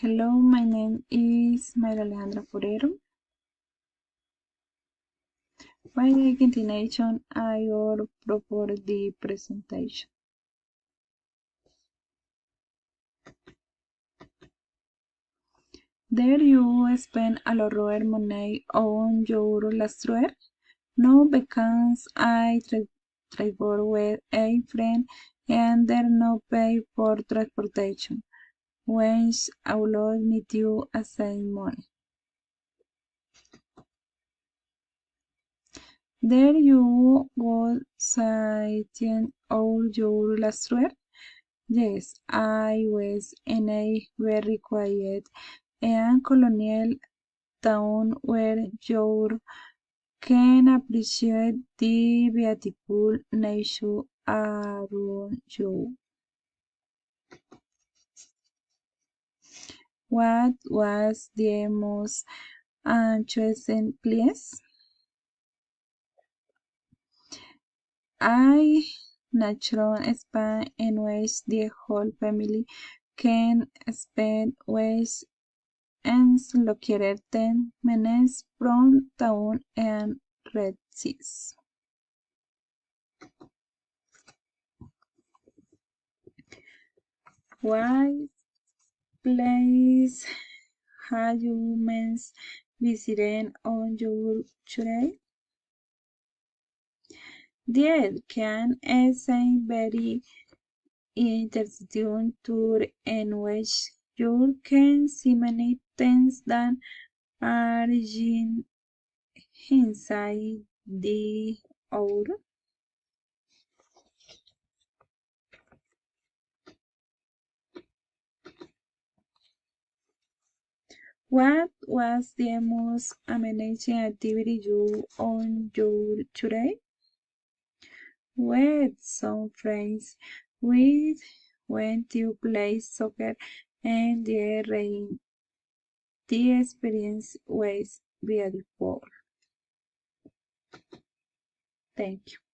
Hello, my name is Mayra Alejandra Forero. By the continuation, I will propose the presentation. There you spend a lot of money on your last year? No, because I travel with a friend and there no pay for transportation, which allowed me to save money. There you go sighting all your last year? Yes, I was in a very quiet and colonial town where you can appreciate the beautiful nature around you. What was the most interesting place? I natural spa in which the whole family can spend weeks and located 10 minutes from town and Red Seas. What place have you visited on your trip? The can is a very interesting tour in which you can see many things that are inside the owl. What was the most amazing activity you on your today? With some friends, we went to play soccer and the rain. The experience was beautiful. Thank you.